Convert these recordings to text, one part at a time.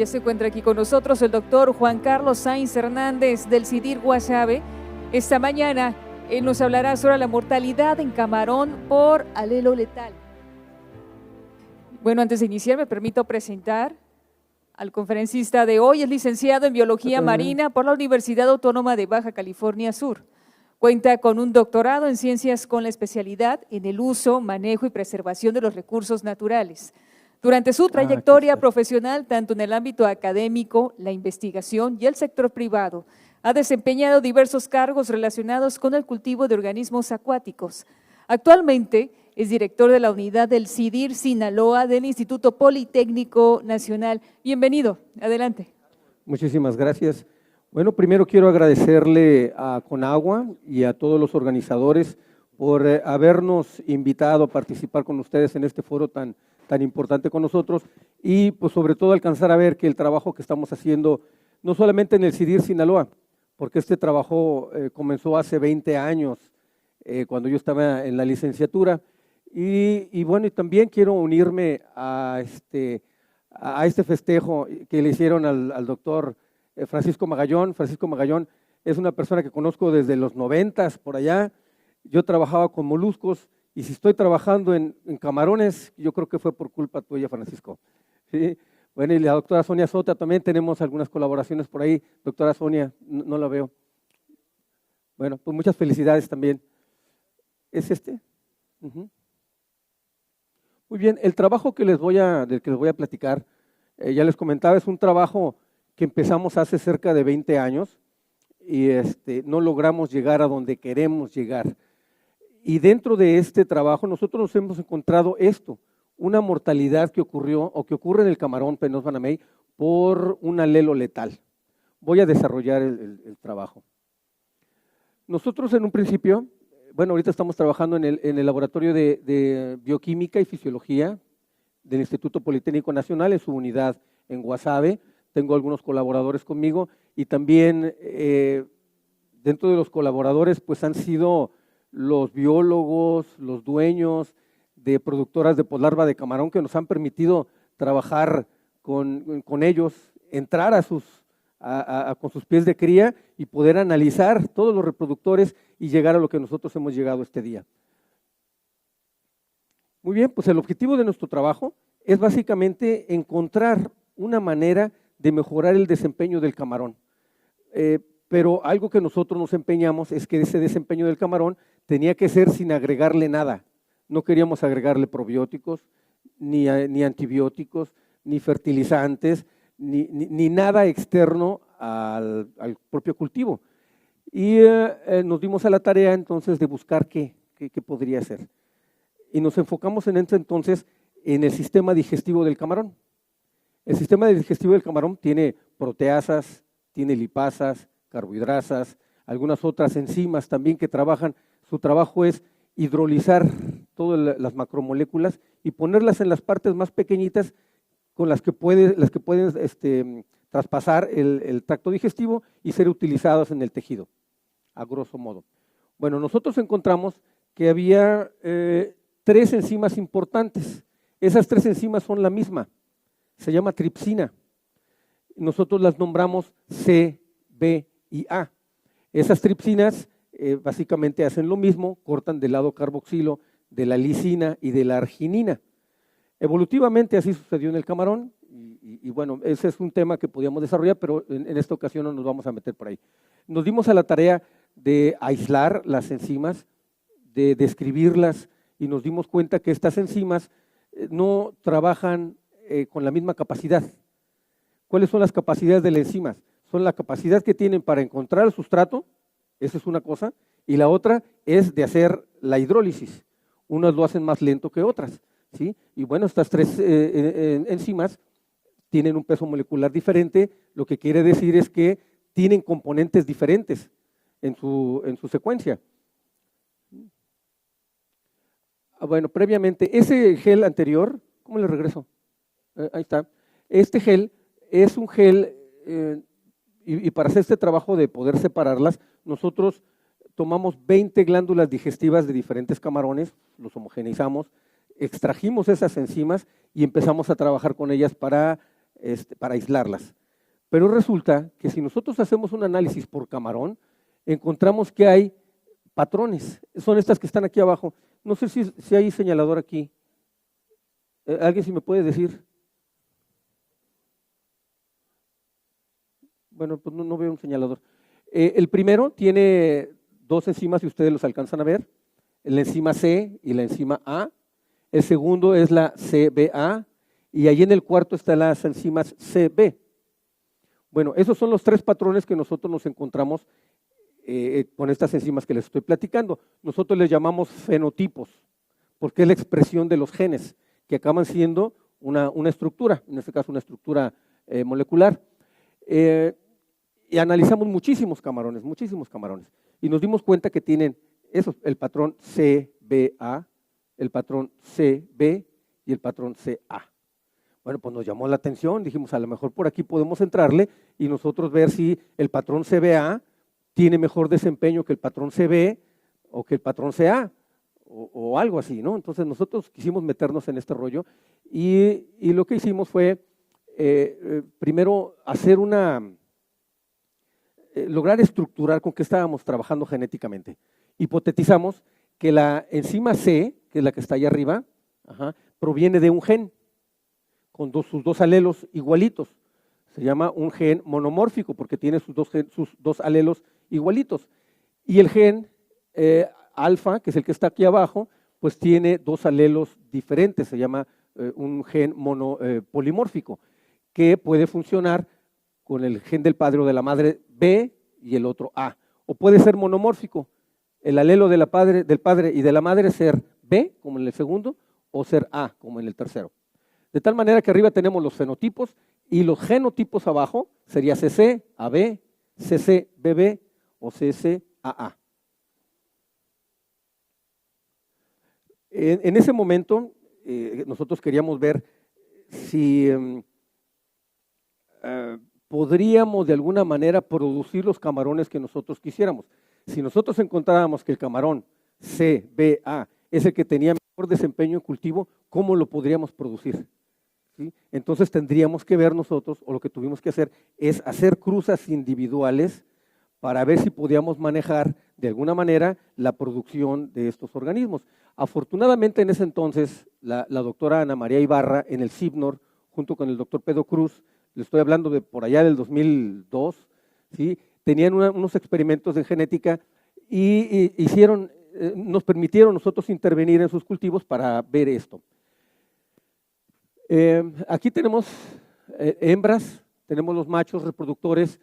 Ya se encuentra aquí con nosotros el doctor Juan Carlos Sainz Hernández del CIDIR Guasave. Esta mañana él nos hablará sobre la mortalidad en camarón por alelo letal. Bueno, antes de iniciar me permito presentar al conferencista de hoy. Es licenciado en Biología Marina por la Universidad Autónoma de Baja California Sur. Cuenta con un doctorado en Ciencias con la especialidad en el uso, manejo y preservación de los recursos naturales. Durante su trayectoria profesional, tanto en el ámbito académico, la investigación y el sector privado, ha desempeñado diversos cargos relacionados con el cultivo de organismos acuáticos. Actualmente es director de la unidad del CIDIR Sinaloa del Instituto Politécnico Nacional. Bienvenido, adelante. Muchísimas gracias. Bueno, primero quiero agradecerle a Conagua y a todos los organizadores por habernos invitado a participar con ustedes en este foro tan importante con nosotros y pues sobre todo alcanzar a ver que el trabajo que estamos haciendo, no solamente en el CIDIR Sinaloa, porque este trabajo comenzó hace 20 años, cuando yo estaba en la licenciatura, y bueno, y también quiero unirme a este festejo que le hicieron al doctor Francisco Magallón. Francisco Magallón es una persona que conozco desde los 90s por allá. Yo trabajaba con moluscos y si estoy trabajando en camarones, yo creo que fue por culpa tuya, Francisco. ¿Sí? Bueno, y la doctora Sonia Sota también tenemos algunas colaboraciones por ahí. Doctora Sonia, no la veo. Bueno, pues muchas felicidades también. ¿Es este? Muy bien, el trabajo del que les voy a platicar, ya les comentaba, es un trabajo que empezamos hace cerca de 20 años y no logramos llegar a donde queremos llegar. Y dentro de este trabajo nosotros nos hemos encontrado una mortalidad que ocurrió o que ocurre en el camarón Penaos Banamey por un alelo letal. Voy a desarrollar el trabajo. Nosotros en un principio, bueno, ahorita estamos trabajando en el laboratorio de bioquímica y fisiología del Instituto Politécnico Nacional en su unidad en Guasave. Tengo algunos colaboradores conmigo y también dentro de los colaboradores pues han sido los biólogos, los dueños de productoras de poslarva de camarón que nos han permitido trabajar con ellos, entrar con sus pies de cría y poder analizar todos los reproductores y llegar a lo que nosotros hemos llegado este día. Muy bien, pues el objetivo de nuestro trabajo es básicamente encontrar una manera de mejorar el desempeño del camarón. Pero algo que nosotros nos empeñamos es que ese desempeño del camarón tenía que ser sin agregarle nada. No queríamos agregarle probióticos, ni antibióticos, ni fertilizantes, ni nada externo al propio cultivo. Y nos dimos a la tarea entonces de buscar qué podría ser. Y nos enfocamos en ese entonces en el sistema digestivo del camarón. El sistema digestivo del camarón tiene proteasas, tiene lipasas, carbohidrasas, algunas otras enzimas también que trabajan. Su trabajo es hidrolizar todas las macromoléculas y ponerlas en las partes más pequeñitas con las que pueden traspasar el tracto digestivo y ser utilizadas en el tejido, a grosso modo. Bueno, nosotros encontramos que había 3 enzimas importantes. Esas 3 enzimas son la misma, se llama tripsina. Nosotros las nombramos C, B y A. Esas tripsinas básicamente hacen lo mismo, cortan del lado carboxilo de la lisina y de la arginina. Evolutivamente así sucedió en el camarón y bueno, ese es un tema que podíamos desarrollar, pero en esta ocasión no nos vamos a meter por ahí. Nos dimos a la tarea de aislar las enzimas, de describirlas y nos dimos cuenta que estas enzimas no trabajan con la misma capacidad. ¿Cuáles son las capacidades de las enzimas? Son la capacidad que tienen para encontrar el sustrato, esa es una cosa, y la otra es de hacer la hidrólisis. Unas lo hacen más lento que otras, ¿sí? Y bueno, estas 3 enzimas tienen un peso molecular diferente, lo que quiere decir es que tienen componentes diferentes en su secuencia. Bueno, previamente, ese gel anterior, ¿cómo le regreso? Ahí está. Este gel es un gel, y para hacer este trabajo de poder separarlas, nosotros tomamos 20 glándulas digestivas de diferentes camarones, los homogeneizamos, extrajimos esas enzimas y empezamos a trabajar con ellas para para aislarlas. Pero resulta que si nosotros hacemos un análisis por camarón, encontramos que hay patrones. Son estas que están aquí abajo. No sé si hay señalador aquí. ¿Alguien si me puede decir? Bueno, pues no veo un señalador. El primero tiene dos enzimas, si ustedes los alcanzan a ver, la enzima C y la enzima A. El segundo es la CBA y allí en el cuarto están las enzimas CB. Bueno, esos son los tres patrones que nosotros nos encontramos con estas enzimas que les estoy platicando. Nosotros les llamamos fenotipos, porque es la expresión de los genes, que acaban siendo una estructura, en este caso una estructura molecular. Y analizamos muchísimos camarones, y nos dimos cuenta que tienen eso, el patrón CBA, el patrón CB y el patrón CA. Bueno, pues nos llamó la atención, dijimos a lo mejor por aquí podemos entrarle y nosotros ver si el patrón CBA tiene mejor desempeño que el patrón CB o que el patrón CA o algo así, ¿no? Entonces nosotros quisimos meternos en este rollo y lo que hicimos fue primero hacer lograr estructurar con qué estábamos trabajando genéticamente. Hipotetizamos que la enzima C, que es la que está allá arriba, proviene de un gen con sus dos alelos igualitos. Se llama un gen monomórfico porque tiene sus dos alelos igualitos. Y el gen alfa, que es el que está aquí abajo, pues tiene dos alelos diferentes, se llama un gen polimórfico, que puede funcionar con el gen del padre o de la madre B y el otro A. O puede ser monomórfico, el alelo del padre y de la madre ser B, como en el segundo, o ser A, como en el tercero. De tal manera que arriba tenemos los fenotipos y los genotipos abajo sería CC, AB, CC, BB o CC, AA. En ese momento nosotros queríamos ver si podríamos de alguna manera producir los camarones que nosotros quisiéramos. Si nosotros encontrábamos que el camarón CBA es el que tenía mejor desempeño en cultivo, ¿cómo lo podríamos producir? ¿Sí? Entonces tendríamos que ver nosotros, o lo que tuvimos que hacer, es hacer cruzas individuales para ver si podíamos manejar de alguna manera la producción de estos organismos. Afortunadamente en ese entonces, la doctora Ana María Ibarra en el CIBNOR, junto con el doctor Pedro Cruz, le estoy hablando de por allá del 2002, ¿sí? Tenían unos experimentos en genética y nos permitieron nosotros intervenir en sus cultivos para ver esto. Aquí tenemos hembras, tenemos los machos reproductores,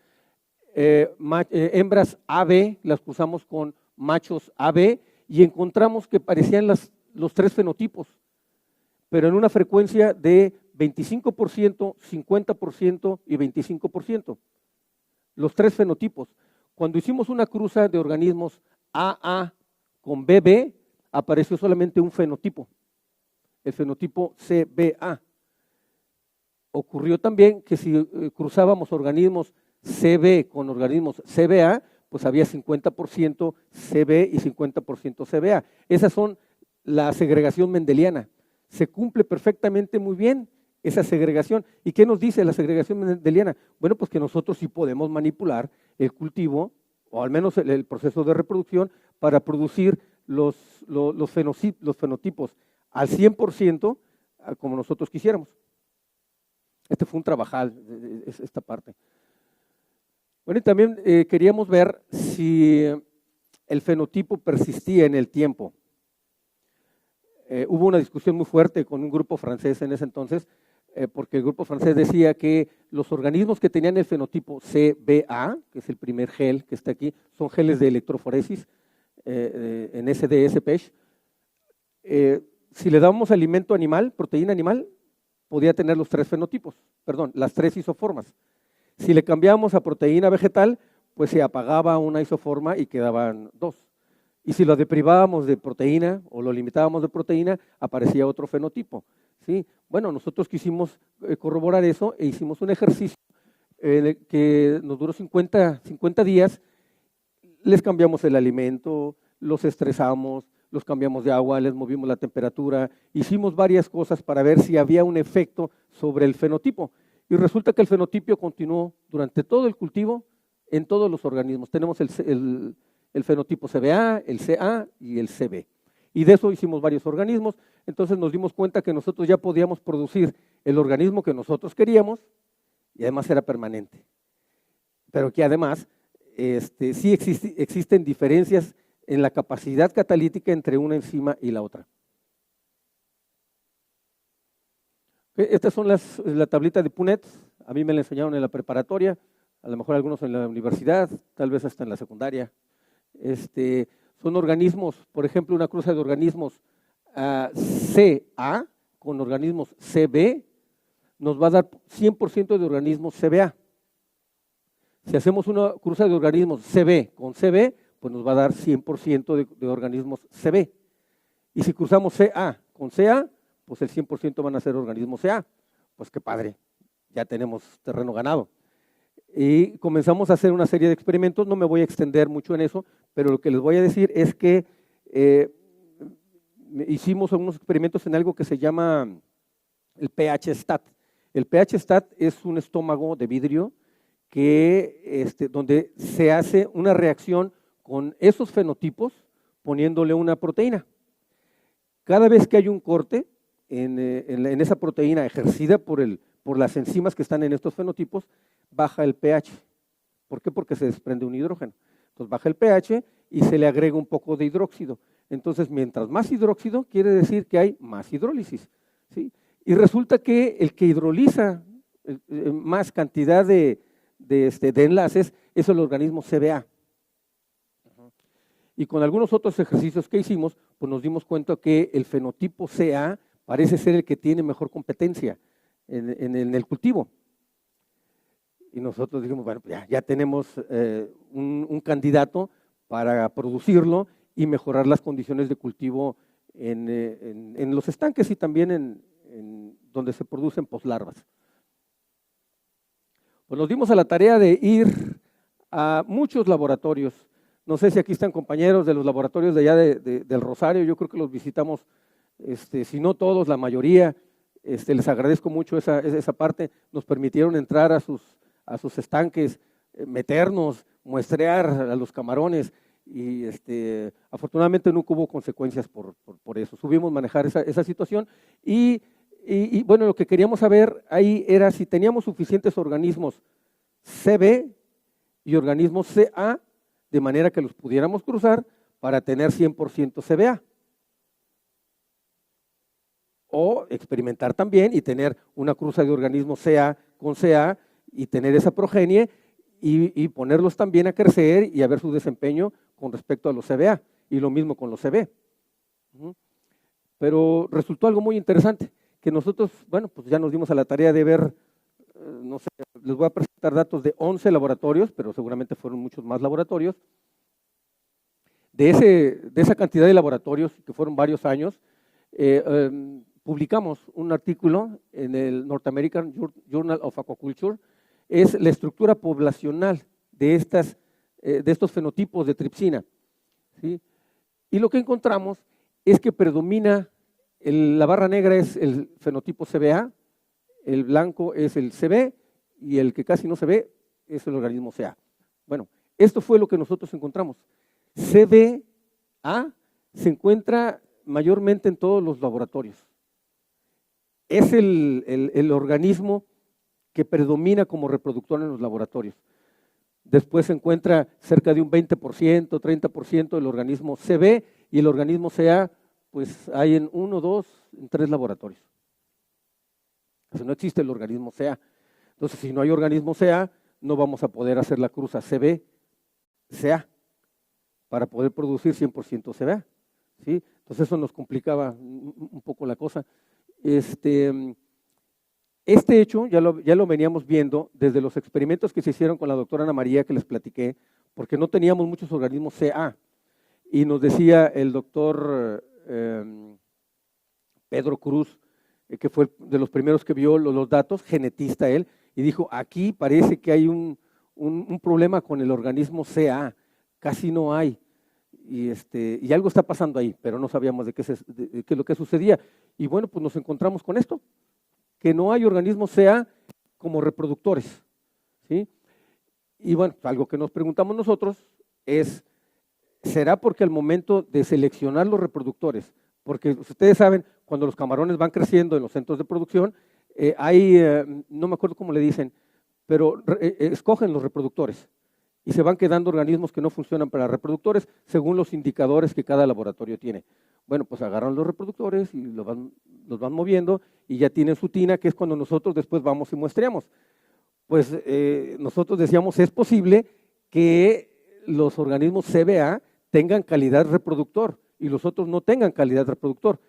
hembras AB, las cruzamos con machos AB y encontramos que parecían los tres fenotipos, pero en una frecuencia de 25%, 50% y 25%. Los tres fenotipos. Cuando hicimos una cruza de organismos AA con BB, apareció solamente un fenotipo, el fenotipo CBA. Ocurrió también que si cruzábamos organismos CB con organismos CBA, pues había 50% CB y 50% CBA. Esas son la segregación mendeliana. Se cumple perfectamente muy bien esa segregación. ¿Y qué nos dice la segregación mendeliana? Bueno, pues que nosotros sí podemos manipular el cultivo, o al menos el proceso de reproducción, para producir los fenotipos al 100% como nosotros quisiéramos. Este fue un trabajal, esta parte. Bueno, y también queríamos ver si el fenotipo persistía en el tiempo. Hubo una discusión muy fuerte con un grupo francés en ese entonces, porque el grupo francés decía que los organismos que tenían el fenotipo CBA, que es el primer gel que está aquí, son geles de electroforesis en SDS-PESH. Si le dábamos alimento animal, proteína animal, podía tener los tres fenotipos, las tres isoformas. Si le cambiábamos a proteína vegetal, pues se apagaba una isoforma y quedaban dos. Y si lo deprivábamos de proteína o lo limitábamos de proteína, aparecía otro fenotipo. ¿Sí? Bueno, nosotros quisimos corroborar eso e hicimos un ejercicio que nos duró 50 días. Les cambiamos el alimento, los estresamos, los cambiamos de agua, les movimos la temperatura, hicimos varias cosas para ver si había un efecto sobre el fenotipo. Y resulta que el fenotipio continuó durante todo el cultivo en todos los organismos. Tenemos el fenotipo CBA, el CA y el CB. Y de eso hicimos varios organismos. Entonces nos dimos cuenta que nosotros ya podíamos producir el organismo que nosotros queríamos y además era permanente. Pero que además sí existen diferencias en la capacidad catalítica entre una enzima y la otra. Estas son la tablita de Punnett. A mí me la enseñaron en la preparatoria, a lo mejor algunos en la universidad, tal vez hasta en la secundaria. Son organismos, por ejemplo, una cruza de organismos CA con organismos CB nos va a dar 100% de organismos CBA. Si hacemos una cruza de organismos CB con CB, pues nos va a dar 100% de organismos CB. Y si cruzamos CA con CA, pues el 100% van a ser organismos CA. Pues qué padre, ya tenemos terreno ganado. Y comenzamos a hacer una serie de experimentos, no me voy a extender mucho en eso, pero lo que les voy a decir es que hicimos algunos experimentos en algo que se llama el pH-stat. El pH-stat es un estómago de vidrio donde se hace una reacción con esos fenotipos poniéndole una proteína. Cada vez que hay un corte en esa proteína ejercida por las enzimas que están en estos fenotipos, baja el pH. ¿Por qué? Porque se desprende un hidrógeno. Entonces baja el pH y se le agrega un poco de hidróxido. Entonces, mientras más hidróxido, quiere decir que hay más hidrólisis, ¿sí? Y resulta que el que hidroliza más cantidad de enlaces es el organismo CBA. Y con algunos otros ejercicios que hicimos, pues nos dimos cuenta que el fenotipo CA parece ser el que tiene mejor competencia en el cultivo. Y nosotros dijimos, bueno, pues ya tenemos un candidato para producirlo y mejorar las condiciones de cultivo en los estanques y también en donde se producen poslarvas. Pues nos dimos a la tarea de ir a muchos laboratorios. No sé si aquí están compañeros de los laboratorios de allá del Rosario, yo creo que los visitamos, si no todos, la mayoría. Les agradezco mucho esa parte. Nos permitieron entrar a sus estanques, meternos, muestrear a los camarones y afortunadamente nunca hubo consecuencias por eso. Subimos manejar esa situación y bueno, lo que queríamos saber ahí era si teníamos suficientes organismos CB y organismos CA de manera que los pudiéramos cruzar para tener 100% CBA. O experimentar también y tener una cruza de organismos CA con CA y tener esa progenie y ponerlos también a crecer y a ver su desempeño con respecto a los CBA y lo mismo con los CB. Pero resultó algo muy interesante, que nosotros, bueno, pues ya nos dimos a la tarea de ver, no sé, les voy a presentar datos de 11 laboratorios, pero seguramente fueron muchos más laboratorios. De esa cantidad de laboratorios, que fueron varios años, publicamos un artículo en el North American Journal of Aquaculture, es la estructura poblacional de estos fenotipos de tripsina, ¿sí? Y lo que encontramos es que predomina, la barra negra es el fenotipo CBA, el blanco es el CB y el que casi no se ve es el organismo CA. Bueno, esto fue lo que nosotros encontramos. CBA se encuentra mayormente en todos los laboratorios. Es el organismo que predomina como reproductor en los laboratorios. Después se encuentra cerca de un 20%, 30% del organismo CB y el organismo CA, pues hay en 1, 2, en 3 laboratorios. O sea, no existe el organismo CA. Entonces, si no hay organismo CA, no vamos a poder hacer la cruza CB-CA para poder producir 100% CBA, ¿sí? Entonces, eso nos complicaba un poco la cosa. Este hecho ya lo veníamos viendo desde los experimentos que se hicieron con la doctora Ana María, que les platiqué, porque no teníamos muchos organismos CA. Y nos decía el doctor Pedro Cruz, que fue de los primeros que vio los datos, genetista él, y dijo, aquí parece que hay un problema con el organismo CA, casi no hay. Y algo está pasando ahí, pero no sabíamos de qué es lo que sucedía. Y bueno, pues nos encontramos con esto, que no hay organismos CA como reproductores, ¿sí? Y bueno, algo que nos preguntamos nosotros es, ¿será porque al momento de seleccionar los reproductores, porque ustedes saben, cuando los camarones van creciendo en los centros de producción, no me acuerdo cómo le dicen, pero escogen los reproductores y se van quedando organismos que no funcionan para reproductores según los indicadores que cada laboratorio tiene? Bueno, pues agarran los reproductores y los van moviendo y ya tienen su tina, que es cuando nosotros después vamos y muestreamos. Pues nosotros decíamos, es posible que los organismos CBA tengan calidad reproductor y los otros no tengan calidad reproductor,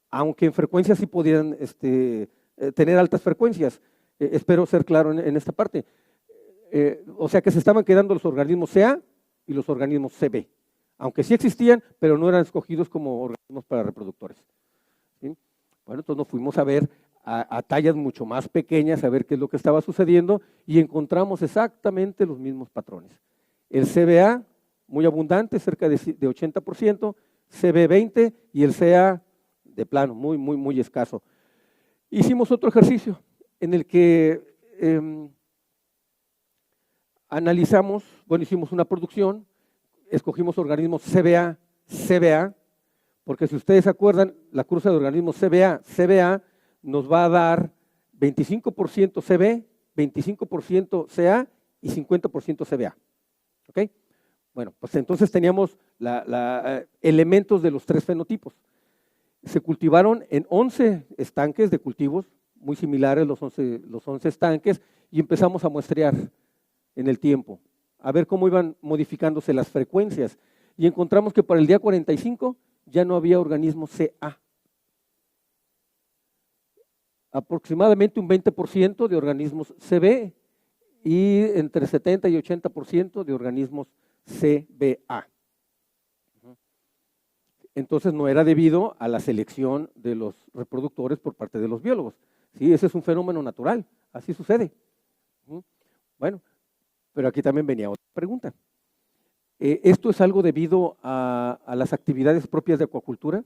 aunque en frecuencias sí podían tener altas frecuencias. Espero ser claro en esta parte. O sea que se estaban quedando los organismos CA y los organismos CB, aunque sí existían, pero no eran escogidos como organismos para reproductores, ¿sí? Bueno, entonces nos fuimos a ver a tallas mucho más pequeñas, a ver qué es lo que estaba sucediendo, y encontramos exactamente los mismos patrones. El CBA, muy abundante, cerca de 80%, CB 20% y el CA de plano, muy escaso. Hicimos otro ejercicio en el que analizamos, bueno, hicimos una producción, escogimos organismos CBA, CBA, porque si ustedes se acuerdan, la cruza de organismos CBA, CBA nos va a dar 25% CB, 25% CA y 50% CBA. ¿Ok? Bueno, pues entonces teníamos elementos de los tres fenotipos. Se cultivaron en 11 estanques de cultivos, muy similares los 11 estanques, y empezamos a muestrear en el tiempo, a ver cómo iban modificándose las frecuencias. Y encontramos que para el día 45 ya no había organismos CA. Aproximadamente un 20% de organismos CB y entre 70 y 80% de organismos CBA. Entonces no era debido a la selección de los reproductores por parte de los biólogos. Sí, ese es un fenómeno natural, así sucede. Bueno, pero aquí también venía otra pregunta. ¿Esto es algo debido a las actividades propias de acuacultura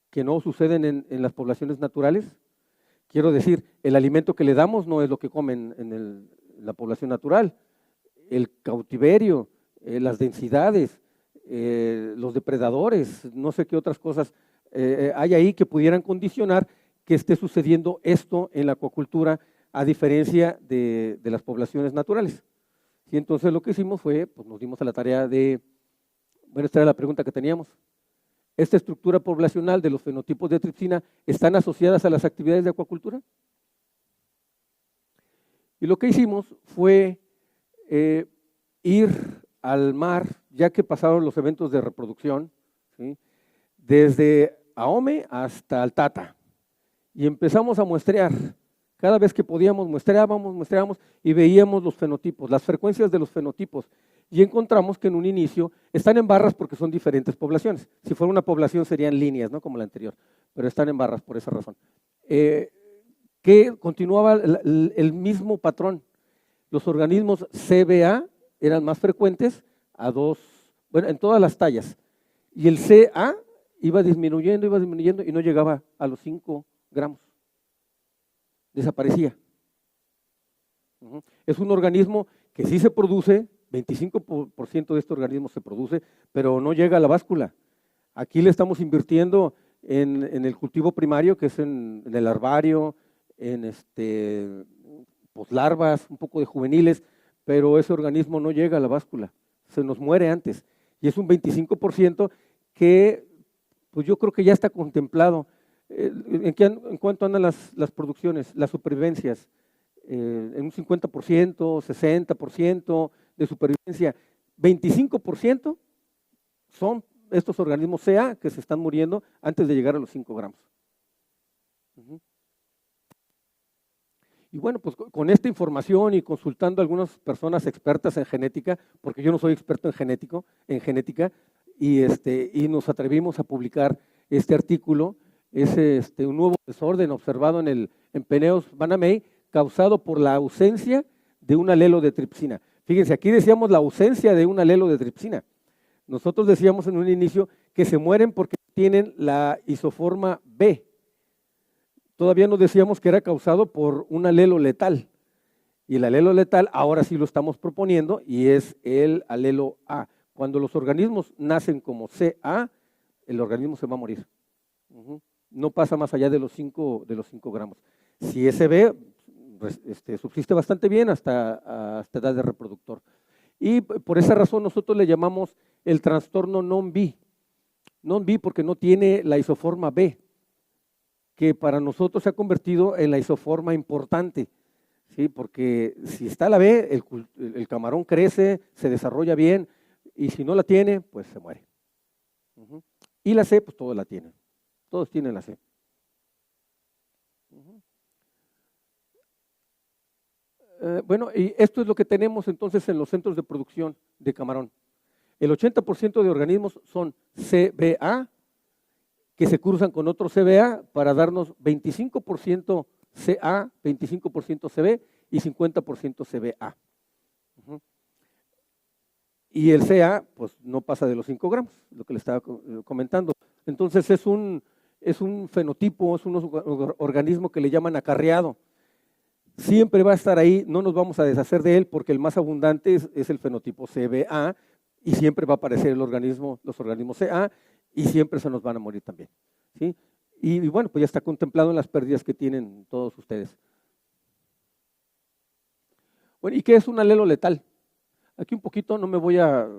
que no suceden en las poblaciones naturales? Quiero decir, el alimento que le damos no es lo que comen en la población natural. El cautiverio, las densidades, los depredadores, no sé qué otras cosas hay ahí que pudieran condicionar que esté sucediendo esto en la acuacultura a diferencia de las poblaciones naturales. Y entonces lo que hicimos fue, pues nos dimos a la tarea de, bueno, esta era la pregunta que teníamos. ¿Esta estructura poblacional de los fenotipos de tripsina están asociadas a las actividades de acuacultura? Y lo que hicimos fue ir al mar, ya que pasaron los eventos de reproducción, ¿sí? Desde Ahome hasta Altata, y empezamos a muestrear. Cada vez que podíamos muestreábamos y veíamos los fenotipos, las frecuencias de los fenotipos, y encontramos que en un inicio están en barras porque son diferentes poblaciones. Si fuera una población serían líneas, ¿no? Como la anterior, pero están en barras por esa razón. Que continuaba el mismo patrón. Los organismos CBA eran más frecuentes en todas las tallas, y el CA iba disminuyendo y no llegaba a los 5 gramos. Desaparecía. Es un organismo que sí se produce, 25% de este organismo se produce, pero no llega a la báscula. Aquí le estamos invirtiendo en el cultivo primario, que es en el larvario, en poslarvas, un poco de juveniles, pero ese organismo no llega a la báscula, se nos muere antes. Y es un 25% que pues yo creo que ya está contemplado. ¿En cuánto andan las producciones, las supervivencias? En un 50%, 60% de supervivencia. 25% son estos organismos CA que se están muriendo antes de llegar a los 5 gramos. Y bueno, pues con esta información y consultando a algunas personas expertas en genética, porque yo no soy experto en genética, y nos atrevimos a publicar este artículo. Es un nuevo desorden observado en Peneus banamei causado por la ausencia de un alelo de tripsina. Fíjense, aquí decíamos la ausencia de un alelo de tripsina. Nosotros decíamos en un inicio que se mueren porque tienen la isoforma B. todavía nos decíamos que era causado por un alelo letal. Y el alelo letal ahora sí lo estamos proponiendo y es el alelo A. Cuando los organismos nacen como CA, el organismo se va a morir. No pasa más allá de los 5 gramos. Si es CB, subsiste bastante bien hasta edad de reproductor. Y por esa razón nosotros le llamamos el trastorno non-B. Non-B porque no tiene la isoforma B, que para nosotros se ha convertido en la isoforma importante. ¿Sí? Porque si está la B, el camarón crece, se desarrolla bien, y si no la tiene, pues se muere. Y la C, pues todos la tienen. Todos tienen la C. Bueno, y esto es lo que tenemos entonces en los centros de producción de camarón. El 80% de organismos son CBA, que se cruzan con otro CBA para darnos 25% CA, 25% CB y 50% CBA. Y el CA, pues no pasa de los 5 gramos, lo que le estaba comentando. Entonces es un fenotipo, es un organismo que le llaman acarreado. Siempre va a estar ahí, no nos vamos a deshacer de él porque el más abundante es el fenotipo CBA y siempre va a aparecer los organismos CA y siempre se nos van a morir también. ¿Sí? Y bueno, pues ya está contemplado en las pérdidas que tienen todos ustedes. Bueno, ¿y qué es un alelo letal? Aquí un poquito, no me voy a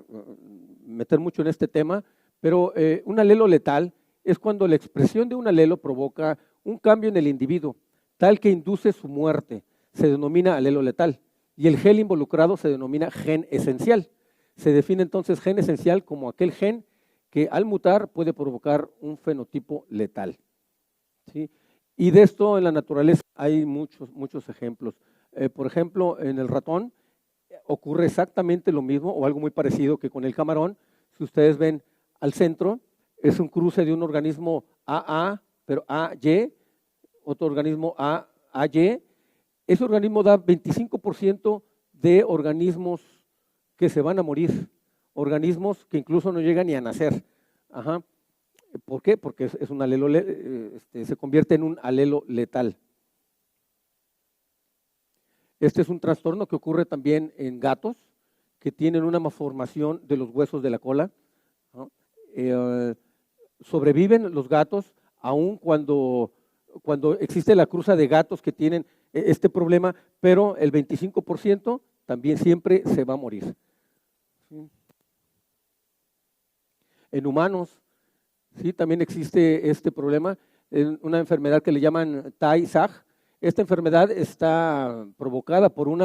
meter mucho en este tema, pero un alelo letal es cuando la expresión de un alelo provoca un cambio en el individuo, tal que induce su muerte. Se denomina alelo letal. Y el gen involucrado se denomina gen esencial. Se define entonces gen esencial como aquel gen que al mutar puede provocar un fenotipo letal. ¿Sí? Y de esto en la naturaleza hay muchos ejemplos. Por ejemplo, en el ratón ocurre exactamente lo mismo o algo muy parecido que con el camarón. Si ustedes ven al centro, es un cruce de un organismo AA, pero AY, otro organismo AY. Ese organismo da 25% de organismos que se van a morir, organismos que incluso no llegan ni a nacer. Ajá. ¿Por qué? Porque es un alelo, se convierte en un alelo letal. Este es un trastorno que ocurre también en gatos que tienen una malformación de los huesos de la cola. ¿No? Sobreviven los gatos aun cuando existe la cruza de gatos que tienen este problema, pero el 25% también siempre se va a morir. ¿Sí? En humanos, sí, también existe este problema, una enfermedad que le llaman Tay-Sachs. Esta enfermedad está provocada por un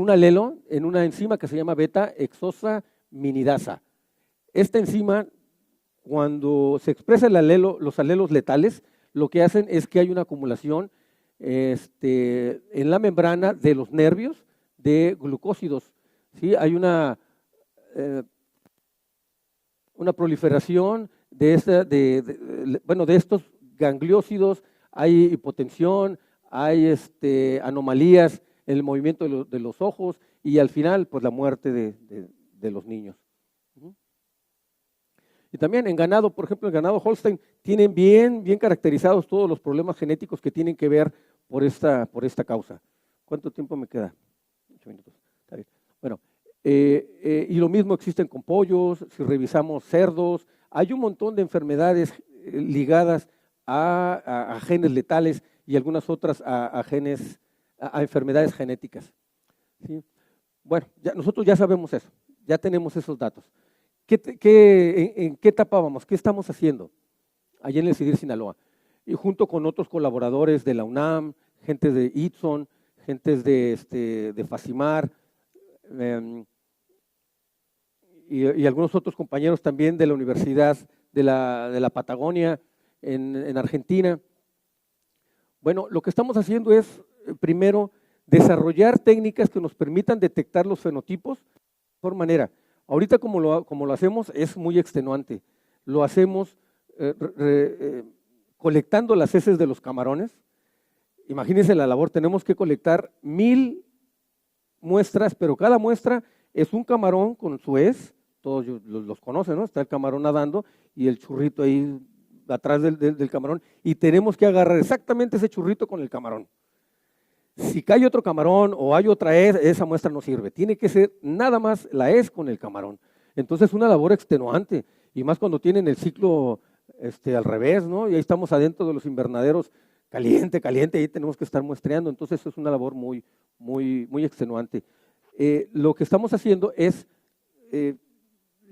alelo en una enzima que se llama beta-hexosaminidasa. Esta enzima, cuando se expresa los alelos letales, lo que hacen es que hay una acumulación en la membrana de los nervios de glucósidos. ¿Sí? Hay una proliferación de estos gangliósidos, hay hipotensión, hay anomalías en el movimiento de los ojos y al final pues la muerte de los niños. Y también en ganado, por ejemplo, el ganado Holstein, tienen bien caracterizados todos los problemas genéticos que tienen que ver por esta causa. ¿Cuánto tiempo me queda? 8 minutos. Está bien. Bueno, y lo mismo existen con pollos, si revisamos cerdos, hay un montón de enfermedades ligadas a genes letales y algunas otras a enfermedades genéticas. ¿Sí? Bueno, nosotros ya sabemos eso, ya tenemos esos datos. ¿En qué etapa vamos? ¿Qué estamos haciendo allá en el CIDIR Sinaloa? Y junto con otros colaboradores de la UNAM, gentes de ITSON, gentes de FACIMAR, y algunos otros compañeros también de la Universidad de la Patagonia en Argentina. Bueno, lo que estamos haciendo es, primero, desarrollar técnicas que nos permitan detectar los fenotipos de mejor manera. Ahorita como lo hacemos es muy extenuante. Lo hacemos colectando las heces de los camarones. Imagínense la labor, tenemos que colectar 1000 muestras, pero cada muestra es un camarón con su hez, todos los conocen, ¿no? Está el camarón nadando y el churrito ahí atrás del camarón y tenemos que agarrar exactamente ese churrito con el camarón. Si cae otro camarón o hay otra hez, esa muestra no sirve. Tiene que ser nada más la hez con el camarón. Entonces es una labor extenuante y más cuando tienen el ciclo al revés, ¿no? Y ahí estamos adentro de los invernaderos caliente, caliente, ahí tenemos que estar muestreando. Entonces es una labor muy, muy, muy extenuante. Lo que estamos haciendo es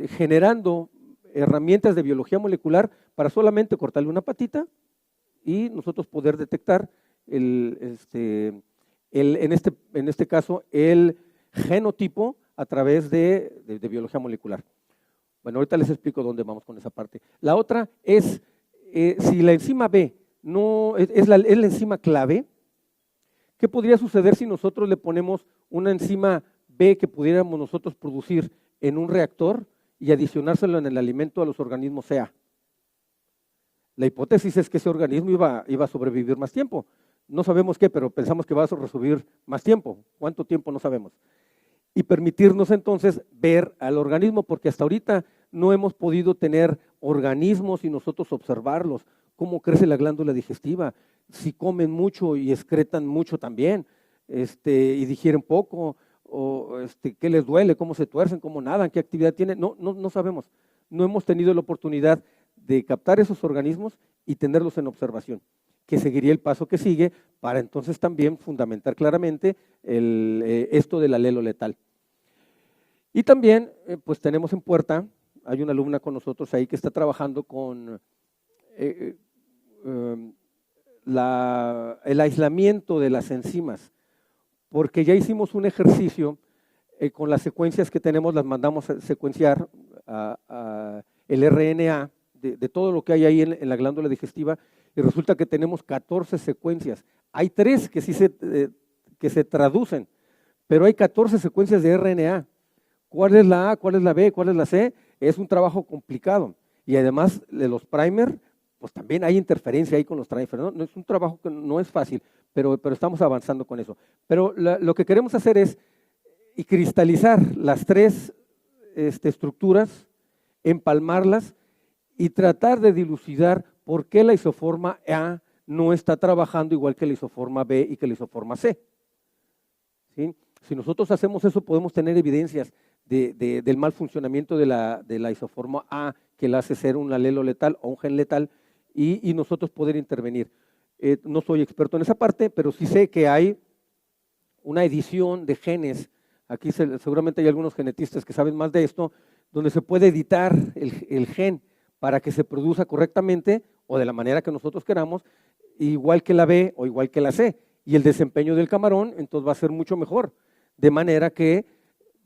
generando herramientas de biología molecular para solamente cortarle una patita y nosotros poder detectar en este caso el genotipo a través de biología molecular. Bueno, ahorita les explico dónde vamos con esa parte. La otra es, si la enzima B no es la enzima clave, ¿qué podría suceder si nosotros le ponemos una enzima B que pudiéramos nosotros producir en un reactor y adicionárselo en el alimento a los organismos CA? La hipótesis es que ese organismo iba a sobrevivir más tiempo. No sabemos qué, pero pensamos que va a sobrevivir más tiempo. ¿Cuánto tiempo? No sabemos. Y permitirnos entonces ver al organismo, porque hasta ahorita no hemos podido tener organismos y nosotros observarlos, cómo crece la glándula digestiva, si comen mucho y excretan mucho también, y digieren poco, o qué les duele, cómo se tuercen, cómo nadan, qué actividad tienen. No sabemos. No hemos tenido la oportunidad de captar esos organismos y tenerlos en observación, que seguiría el paso que sigue para entonces también fundamentar claramente esto del alelo letal. Y también, pues tenemos en puerta, hay una alumna con nosotros ahí que está trabajando con el aislamiento de las enzimas, porque ya hicimos un ejercicio con las secuencias que tenemos, las mandamos a secuenciar el RNA de todo lo que hay ahí en la glándula digestiva y resulta que tenemos 14 secuencias. Hay 3 que sí que se traducen, pero hay 14 secuencias de RNA. ¿Cuál es la A, cuál es la B, cuál es la C? Es un trabajo complicado. Y además de los primer, pues también hay interferencia ahí con los trimer, ¿no? Es un trabajo que no es fácil, pero estamos avanzando con eso. Pero lo que queremos hacer es cristalizar las 3 estructuras, empalmarlas y tratar de dilucidar por qué la isoforma A no está trabajando igual que la isoforma B y que la isoforma C. ¿Sí? Si nosotros hacemos eso, podemos tener evidencias del mal funcionamiento de la isoforma A, que la hace ser un alelo letal o un gen letal, y nosotros poder intervenir. No soy experto en esa parte, pero sí sé que hay una edición de genes. Aquí seguramente hay algunos genetistas que saben más de esto, donde se puede editar el gen para que se produzca correctamente o de la manera que nosotros queramos, igual que la B o igual que la C. Y el desempeño del camarón entonces va a ser mucho mejor. De manera que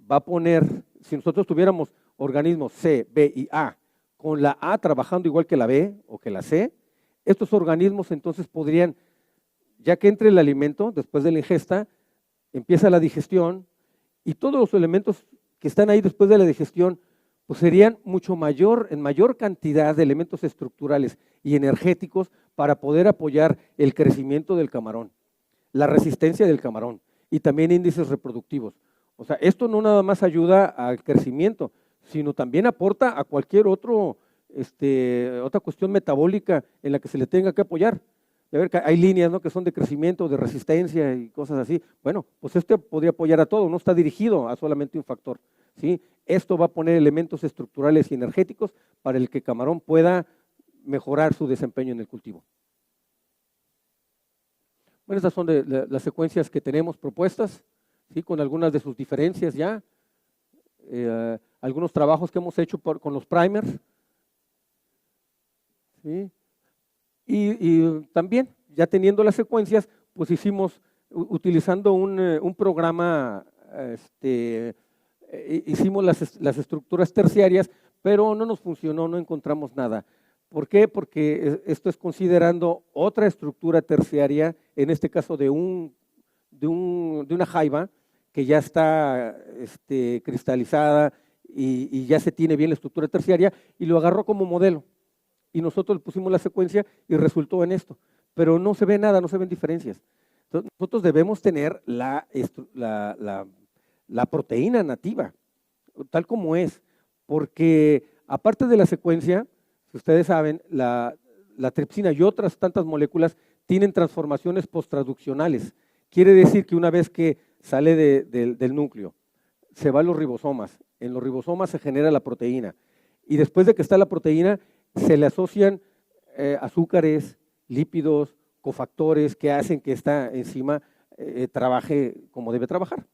va a poner, si nosotros tuviéramos organismos C, B y A, con la A trabajando igual que la B o que la C, estos organismos entonces podrían, ya que entre el alimento, después de la ingesta, empieza la digestión y todos los elementos que están ahí después de la digestión, pues serían en mayor cantidad de elementos estructurales y energéticos para poder apoyar el crecimiento del camarón, la resistencia del camarón y también índices reproductivos. O sea, esto no nada más ayuda al crecimiento, sino también aporta a cualquier otra cuestión metabólica en la que se le tenga que apoyar. A ver, hay líneas, ¿no?, que son de crecimiento, de resistencia y cosas así. Bueno, pues podría apoyar a todo, no está dirigido a solamente un factor, ¿sí? Esto va a poner elementos estructurales y energéticos para el que camarón pueda mejorar su desempeño en el cultivo. Bueno, estas son las secuencias que tenemos propuestas, ¿sí?, con algunas de sus diferencias ya. Algunos trabajos que hemos hecho con los primers, ¿sí? Y también, ya teniendo las secuencias, pues utilizando un programa, hicimos las estructuras terciarias, pero no nos funcionó, no encontramos nada. ¿Por qué? Porque esto es considerando otra estructura terciaria, en este caso de una jaiba que ya está cristalizada y ya se tiene bien la estructura terciaria, y lo agarró como modelo. Y nosotros pusimos la secuencia y resultó en esto. Pero no se ve nada, no se ven diferencias. Entonces, nosotros debemos tener la proteína nativa, tal como es, porque aparte de la secuencia, si ustedes saben, la tripsina y otras tantas moléculas tienen transformaciones posttraduccionales. Quiere decir que una vez que sale del núcleo, se va a los ribosomas, en los ribosomas se genera la proteína, y después de que está la proteína, se le asocian azúcares, lípidos, cofactores que hacen que esta enzima trabaje como debe trabajar.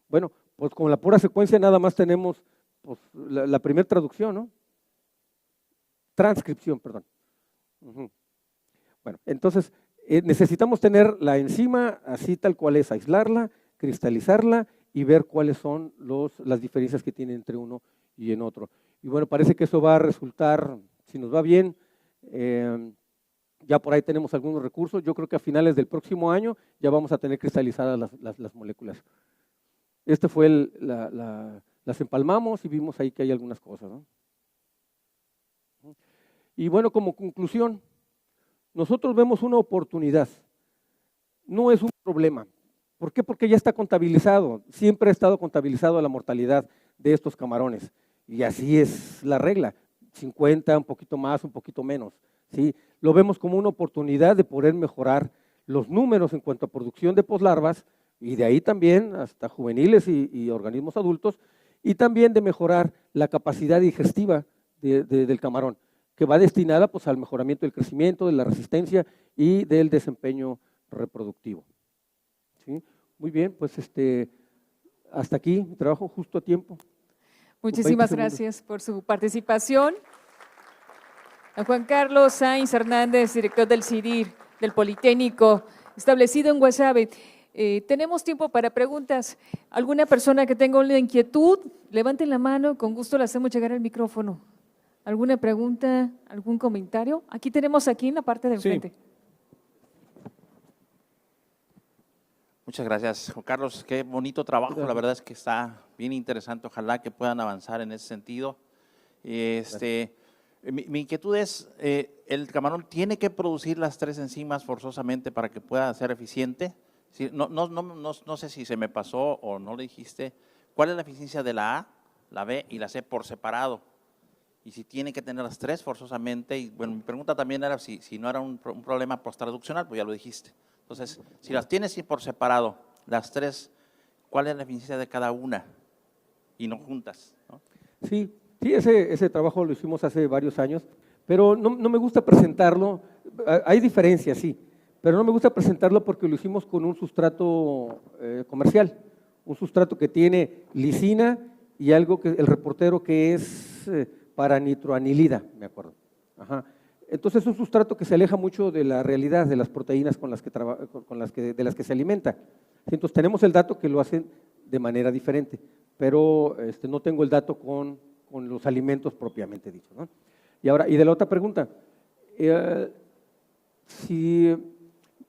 Bueno, pues con la pura secuencia nada más tenemos pues, la primera traducción, ¿no? Transcripción, perdón. Bueno, entonces necesitamos tener la enzima así tal cual es, aislarla, cristalizarla y ver cuáles son las diferencias que tiene entre uno y en otro. Y bueno, parece que eso va a resultar, si nos va bien, ya por ahí tenemos algunos recursos. Yo creo que a finales del próximo año ya vamos a tener cristalizadas las moléculas. Este fue las empalmamos y vimos ahí que hay algunas cosas, ¿no? Y bueno, como conclusión, nosotros vemos una oportunidad, no es un problema. ¿Por qué? Porque ya está contabilizado, siempre ha estado contabilizado la mortalidad de estos camarones. Y así es la regla, 50, un poquito más, un poquito menos, ¿sí? Lo vemos como una oportunidad de poder mejorar los números en cuanto a producción de poslarvas, y de ahí también hasta juveniles y organismos adultos, y también de mejorar la capacidad digestiva del camarón, que va destinada pues, al mejoramiento del crecimiento, de la resistencia y del desempeño reproductivo. ¿Sí? Muy bien, pues hasta aquí mi trabajo, justo a tiempo. Muchísimas gracias por su participación. A Juan Carlos Sainz Hernández, director del CIDIR, del Politécnico, establecido en Guasave. Tenemos tiempo para preguntas. ¿Alguna persona que tenga una inquietud? Levanten la mano, con gusto le hacemos llegar el micrófono. ¿Alguna pregunta, algún comentario? Aquí tenemos en la parte de enfrente. Sí. Muchas gracias, Juan Carlos. Qué bonito trabajo, la verdad es que está bien interesante. Ojalá que puedan avanzar en ese sentido. Mi inquietud es, ¿el camarón tiene que producir las 3 enzimas forzosamente para que pueda ser eficiente? Sí, no sé si se me pasó o no le dijiste. ¿Cuál es la eficiencia de la A, la B y la C por separado? Y si tiene que tener las 3 forzosamente. Y bueno, mi pregunta también era si no era un problema posttraduccional, pues ya lo dijiste. Entonces, si las tienes por separado, las 3, ¿cuál es la eficiencia de cada una? Y no juntas, ¿no? Sí, ese trabajo lo hicimos hace varios años, pero no me gusta presentarlo. Hay diferencias, sí, pero no me gusta presentarlo porque lo hicimos con un sustrato comercial, un sustrato que tiene lisina y algo que el reportero que es paranitroanilida, me acuerdo. Ajá. Entonces es un sustrato que se aleja mucho de la realidad de las proteínas de las que se alimenta. Entonces tenemos el dato que lo hacen de manera diferente, pero no tengo el dato con los alimentos propiamente dichos, ¿no? Y de la otra pregunta, si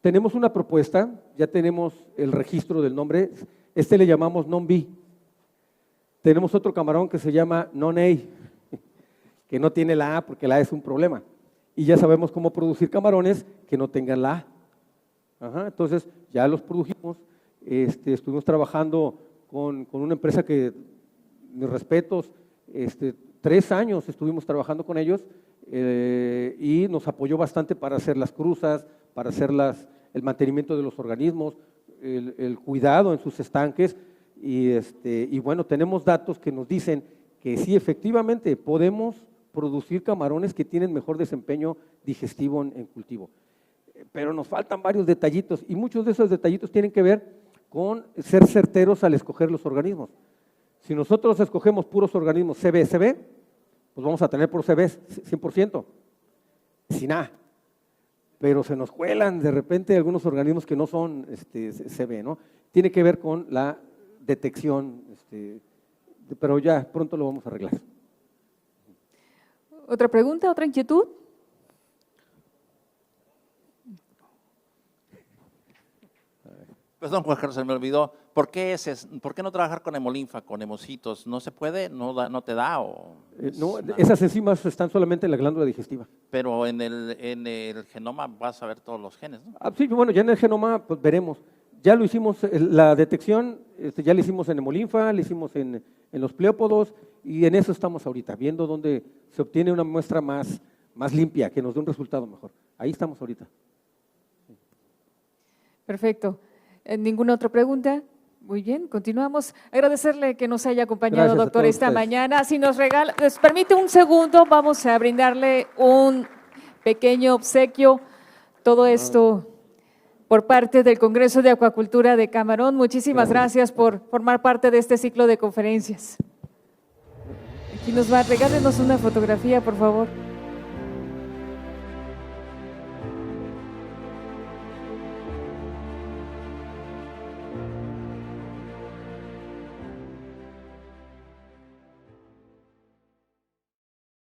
tenemos una propuesta, ya tenemos el registro del nombre, le llamamos non-B. Tenemos otro camarón que se llama non-A, que no tiene la A porque la A es un problema. Y ya sabemos cómo producir camarones que no tengan la A. Ajá, entonces, ya los produjimos. Estuvimos trabajando con una empresa que, mis respetos, 3 años estuvimos trabajando con ellos y nos apoyó bastante para hacer las cruzas, para hacer el mantenimiento de los organismos, el cuidado en sus estanques. Y bueno, tenemos datos que nos dicen que sí, efectivamente, podemos producir camarones que tienen mejor desempeño digestivo en cultivo. Pero nos faltan varios detallitos y muchos de esos detallitos tienen que ver con ser certeros al escoger los organismos. Si nosotros escogemos puros organismos CB, pues vamos a tener puros CB 100%, sin A. Pero se nos cuelan de repente algunos organismos que no son CB, ¿no? Tiene que ver con la detección, pero ya pronto lo vamos a arreglar. ¿Otra pregunta, otra inquietud? Perdón, Juan Carlos, se me olvidó. ¿Por qué no trabajar con hemolinfa, con hemocitos? ¿No se puede? ¿No te da? No, esas enzimas están solamente en la glándula digestiva. Pero en el genoma vas a ver todos los genes, ¿no? Sí, bueno, ya en el genoma pues veremos. Ya lo hicimos, la detección, ya la hicimos en hemolinfa, la hicimos en los pleópodos y en eso estamos ahorita, viendo dónde se obtiene una muestra más más limpia, que nos dé un resultado mejor. Ahí estamos ahorita. Perfecto. ¿Ninguna otra pregunta? Muy bien, continuamos. Agradecerle que nos haya acompañado, Gracias a doctor, todos esta ustedes. mañana. Si nos permite un segundo, vamos a brindarle un pequeño obsequio. Todo esto por parte del Congreso de Acuacultura de Camarón. Muchísimas gracias por formar parte de este ciclo de conferencias. Aquí regálenos una fotografía, por favor.